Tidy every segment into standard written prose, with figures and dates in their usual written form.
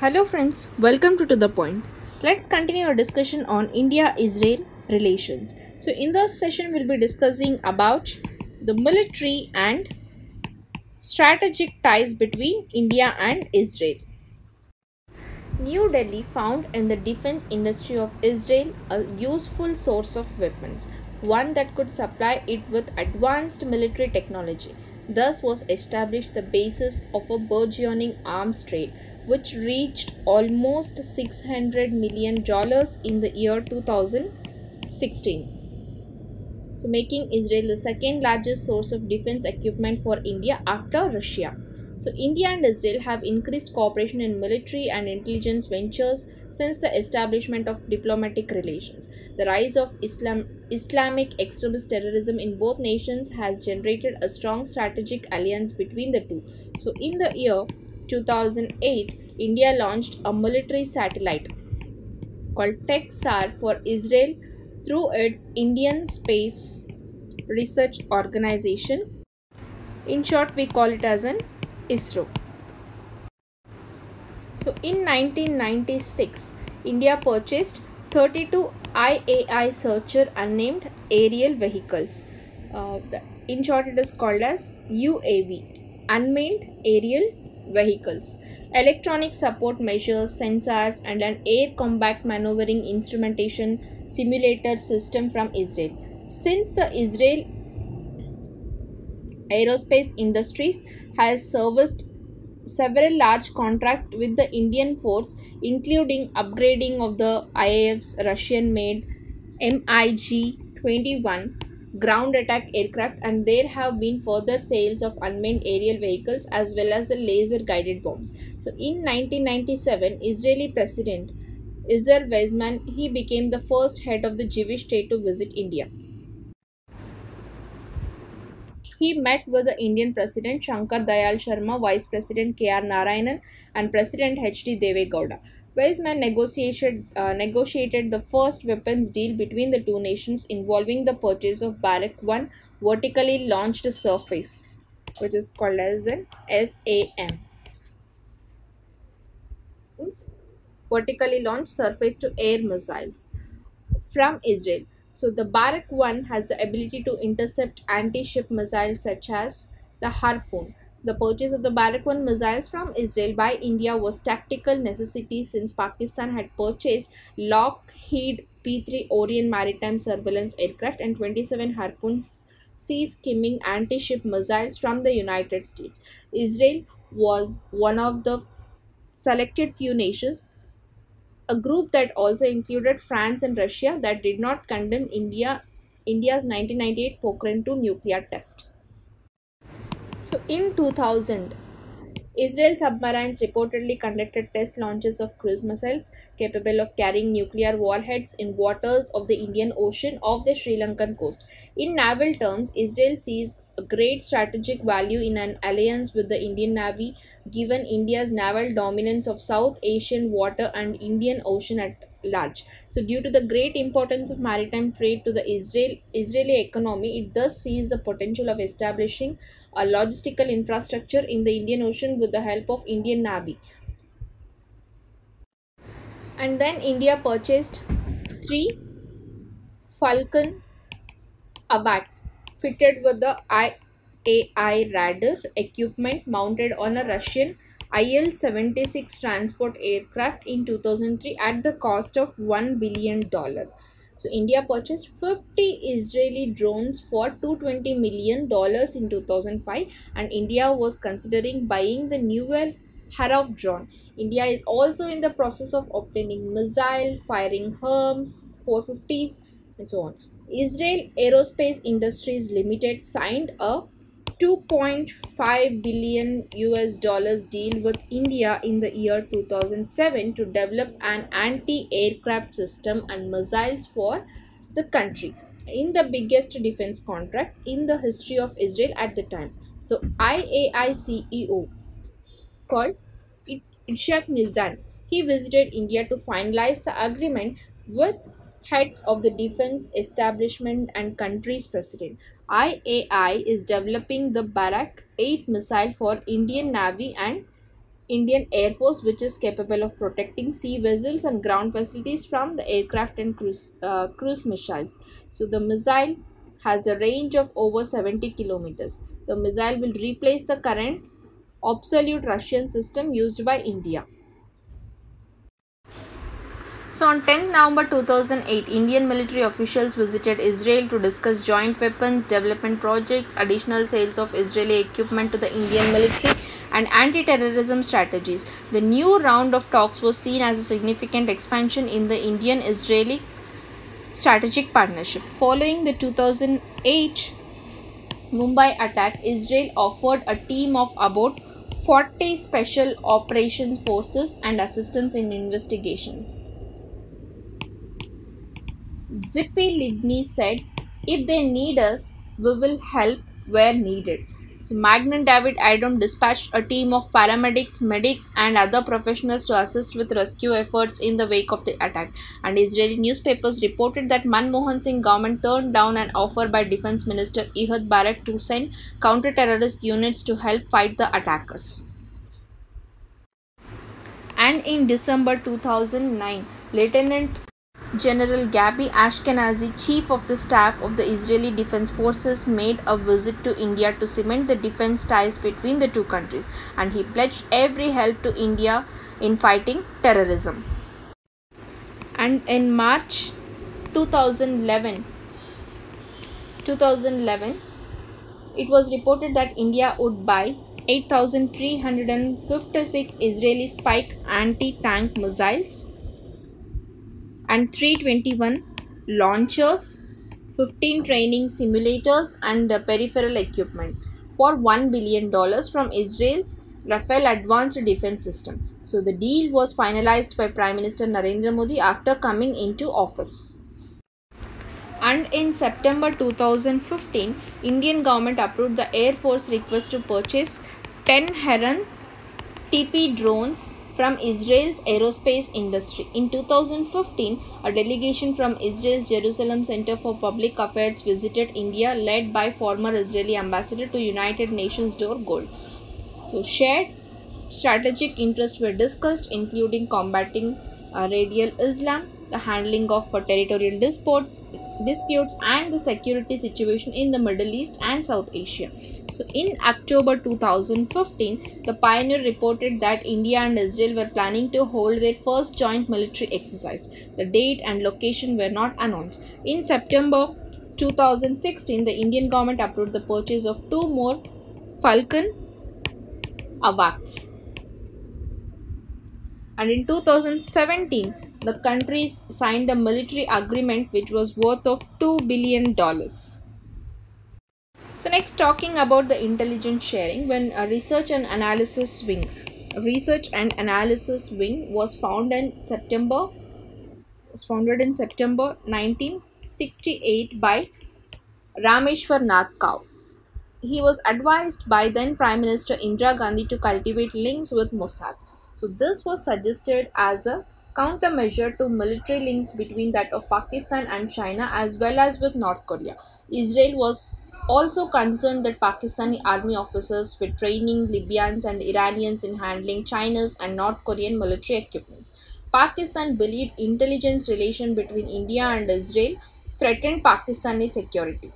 Hello friends, welcome to the Point. Let's continue our discussion on India-Israel relations. So in this session we'll be discussing about the military and strategic ties between India and Israel. New Delhi found in the defense industry of Israel a useful source of weapons, one that could supply it with advanced military technology. Thus was established the basis of a burgeoning arms trade, which reached almost $600 million in the year 2016. So making Israel the second largest source of defense equipment for India after Russia. So India and Israel have increased cooperation in military and intelligence ventures since the establishment of diplomatic relations. The rise of Islamic extremist terrorism in both nations has generated a strong strategic alliance between the two. So in the year 2008, India launched a military satellite called TechSAR for Israel through its Indian Space Research Organization. In short, we call it as an ISRO. So in 1996, India purchased 32 IAI Searcher unnamed aerial vehicles. In short, it is called as UAV, unmanned aerial vehicles. Electronic support measures, sensors, and an air combat maneuvering instrumentation simulator system from Israel. Since the Israel aerospace industries has serviced several large contracts with the Indian force, including upgrading of the IAF's Russian-made MiG-21 ground attack aircraft, and there have been further sales of unmanned aerial vehicles as well as the laser guided bombs. So in 1997, Israeli President Isaac Weizmann, he became the first head of the Jewish state to visit India. He met with the Indian President Shankar Dayal Sharma, Vice President K.R. Narayanan, and President H.D. Deve Gowda. Weizmann negotiated the first weapons deal between the two nations involving the purchase of Barak 1 vertically launched surface, which is called as an SAM. Means vertically launched surface to air missiles from Israel. So the Barak 1 has the ability to intercept anti-ship missiles such as the Harpoon. The purchase of the Barak 1 missiles from Israel by India was tactical necessity since Pakistan had purchased Lockheed P-3 Orion maritime surveillance aircraft and 27 Harpoon sea skimming anti-ship missiles from the United States. Israel was one of the selected few nations, a group that also included France and Russia, that did not condemn India's 1998 Pokhran 2 nuclear test. So in 2000, Israel submarines reportedly conducted test launches of cruise missiles capable of carrying nuclear warheads in waters of the Indian Ocean off the Sri Lankan coast. In naval terms, Israel sees a great strategic value in an alliance with the Indian Navy, given India's naval dominance of South Asian water and Indian Ocean at large. So, due to the great importance of maritime trade to the Israeli economy, it thus sees the potential of establishing a logistical infrastructure in the Indian Ocean with the help of Indian Navy. And then India purchased 3 Falcon AWACS fitted with the IAI radar equipment mounted on a Russian IL-76 transport aircraft in 2003 at the cost of $1 billion. So India purchased 50 Israeli drones for $220 million in 2005, and India was considering buying the newer Harov drone. India is also in the process of obtaining missile firing Hermes 450s and so on. Israel Aerospace Industries Limited signed a 2.5 billion US dollars deal with India in the year 2007 to develop an anti-aircraft system and missiles for the country, in the biggest defense contract in the history of Israel at the time. So IAI CEO called Ishaq Nizan, he visited India to finalize the agreement with heads of the defense establishment and country's president. IAI is developing the Barak 8 missile for Indian Navy and Indian Air Force, which is capable of protecting sea vessels and ground facilities from the aircraft and cruise missiles. So the missile has a range of over 70 kilometers. The missile will replace the current obsolete Russian system used by India. So on 10th November 2008, Indian military officials visited Israel to discuss joint weapons development projects, additional sales of Israeli equipment to the Indian military, and anti-terrorism strategies. The new round of talks was seen as a significant expansion in the Indian-Israeli strategic partnership. Following the 2008 Mumbai attack, Israel offered a team of about 40 special operations forces and assistance in investigations. Zippy Livni said, "If they need us, we will help where needed." So Magnan David Adom dispatched a team of paramedics, medics, and other professionals to assist with rescue efforts in the wake of the attack. And Israeli newspapers reported that Manmohan Singh government turned down an offer by Defense Minister Ehud Barak to send counter-terrorist units to help fight the attackers. And in December 2009, Lieutenant General Gabi Ashkenazi, chief of the staff of the Israeli Defense Forces, made a visit to India to cement the defense ties between the two countries, and he pledged every help to India in fighting terrorism. And in March 2011, it was reported that India would buy 8,356 Israeli Spike anti-tank missiles and 321 launchers, 15 training simulators, and peripheral equipment for $1 billion from Israel's Rafale Advanced Defense System. So the deal was finalized by Prime Minister Narendra Modi after coming into office. And in September 2015, Indian government approved the Air Force request to purchase 10 Heron TP drones from Israel's aerospace industry. In 2015, a delegation from Israel's Jerusalem Center for Public Affairs visited India, led by former Israeli ambassador to United Nations Dor Gold. So shared strategic interests were discussed, including combating radical Islam, the handling of territorial disputes, and the security situation in the Middle East and South Asia. So in October 2015, the Pioneer reported that India and Israel were planning to hold their first joint military exercise. The date and location were not announced. In September 2016, the Indian government approved the purchase of 2 more Falcon AWACS. And in 2017, the countries signed a military agreement which was worth of $2 billion. So next, talking about the intelligence sharing, when a research and analysis wing was founded in September 1968 by Rameshwar Nath Kao. He was advised by then Prime Minister Indira Gandhi to cultivate links with Mossad. So this was suggested as a countermeasure to military links between that of Pakistan and China, as well as with North Korea. Israel was also concerned that Pakistani army officers were training Libyans and Iranians in handling China's and North Korean military equipments. Pakistan believed intelligence relation between India and Israel threatened Pakistani security.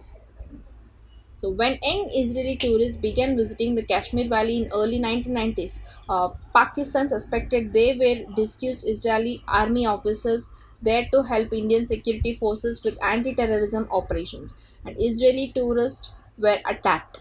So when young Israeli tourists began visiting the Kashmir Valley in early 1990s, Pakistan suspected they were disused Israeli army officers there to help Indian security forces with anti-terrorism operations, and Israeli tourists were attacked,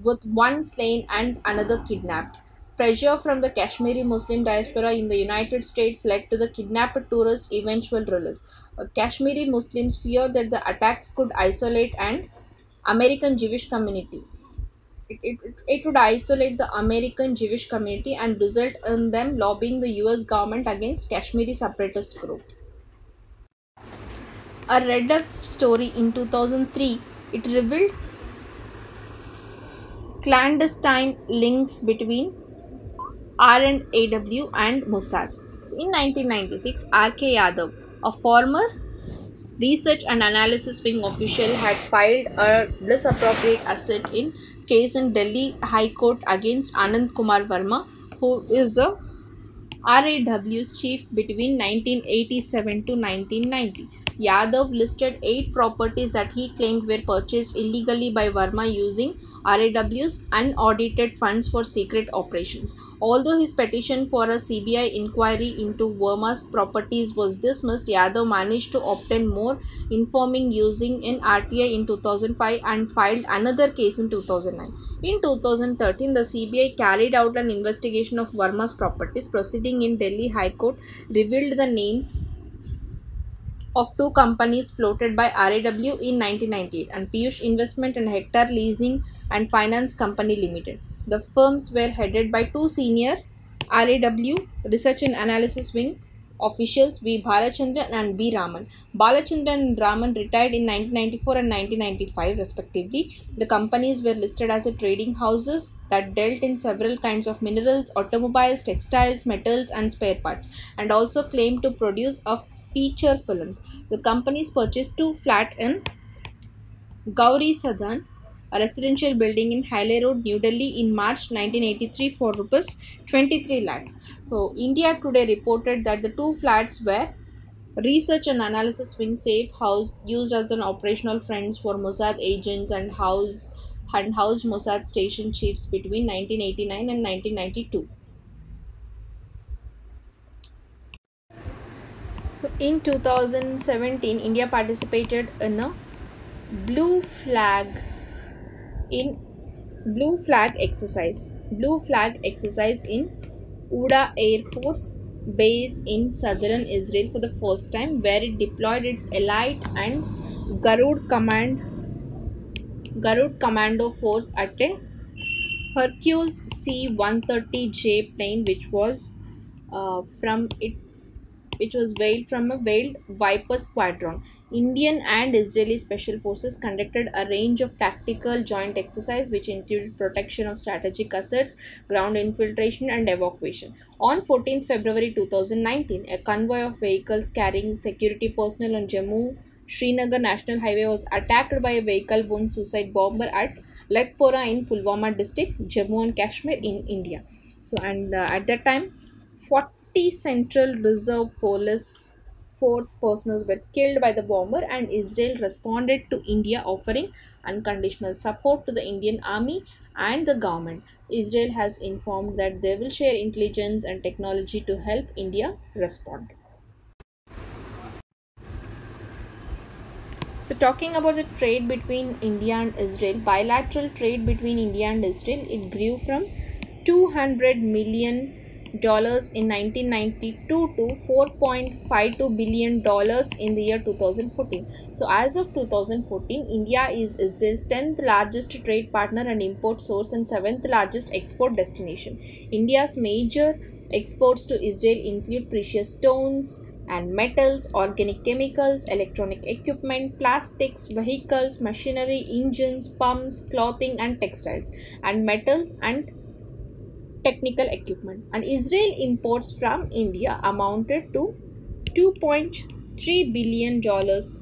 with one slain and another kidnapped. Pressure from the Kashmiri Muslim diaspora in the United States led to the kidnapped tourists' eventual release. Kashmiri Muslims feared that the attacks could isolate an American Jewish community. It would isolate the American Jewish community and result in them lobbying the US government against Kashmiri separatist group. A Red F story in 2003, it revealed clandestine links between R&AW and Mossad. In 1996, R.K. Yadav, a former Research and Analysis Wing official, had filed a disappropriate asset in case in Delhi High Court against Anand Kumar Verma, who is a RAW's chief between 1987 to 1990. Yadav listed 8 properties that he claimed were purchased illegally by Verma using RAW's unaudited funds for secret operations. Although his petition for a CBI inquiry into Verma's properties was dismissed, Yadav managed to obtain more informing using an RTI in 2005 and filed another case in 2009. In 2013, the CBI carried out an investigation of Verma's properties. Proceeding in Delhi High Court revealed the names of two companies floated by RAW in 1998 and Piyush Investment and Hector Leasing and Finance Company Limited. The firms were headed by two senior RAW Research and Analysis Wing officials V. Bhalachandran and B. Raman. Balachandran and Raman retired in 1994 and 1995 respectively. The companies were listed as trading houses that dealt in several kinds of minerals, automobiles, textiles, metals and spare parts, and also claimed to produce a feature films. The companies purchased two flats in Gauri Sadan, a residential building in Haile Road, New Delhi in March 1983 for rupees 23 lakhs. So, India Today reported that the two flats were research and analysis wing safe house used as an operational fronts for Mossad agents and housed Mossad station chiefs between 1989 and 1992. So in 2017, India participated in a blue flag in blue flag exercise in Uda Air Force base in southern Israel for the first time, where it deployed its elite and Garud Commando force at a Hercules C-130J plane, from it which was veiled from a veiled Viper squadron. Indian and Israeli special forces conducted a range of tactical joint exercises which included protection of strategic assets, ground infiltration and evacuation. On 14th February 2019, a convoy of vehicles carrying security personnel on Jammu Srinagar National Highway was attacked by a vehicle-borne suicide bomber at Lekpora in Pulwama district, Jammu and Kashmir in India. So, and at that time, 40 Central Reserve Police Force personnel were killed by the bomber, and Israel responded to India, offering unconditional support to the Indian army and the government. Israel has informed that they will share intelligence and technology to help India respond. So, talking about the trade between India and Israel, bilateral trade between India and Israel, it grew from $200 million in 1992 to $4.52 billion in the year 2014. So, as of 2014, India is Israel's 10th largest trade partner and import source and 7th largest export destination. India's major exports to Israel include precious stones and metals, organic chemicals, electronic equipment, plastics, vehicles, machinery, engines, pumps, clothing and textiles, and metals and technical equipment. And Israel imports from India amounted to $2.3 billion,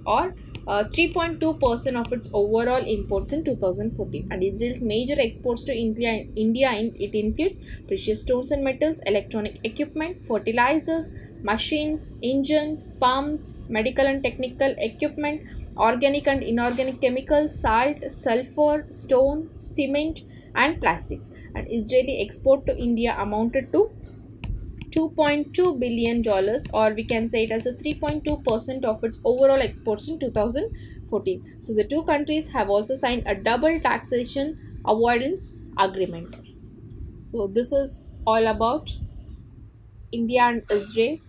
or 3.2% of its overall imports in 2014. And Israel's major exports to India it includes precious stones and metals, electronic equipment, fertilizers, machines, engines, pumps, medical and technical equipment, organic and inorganic chemicals, salt, sulfur, stone, cement, and plastics. And Israeli export to India amounted to $2.2 billion, or we can say it as a 3.2% of its overall exports in 2014. So the two countries have also signed a double taxation avoidance agreement. So this is all about India and Israel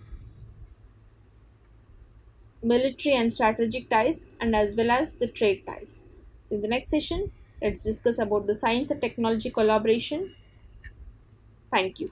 military and strategic ties, and as well as the trade ties. So in the next session, let's discuss about the science and technology collaboration. Thank you.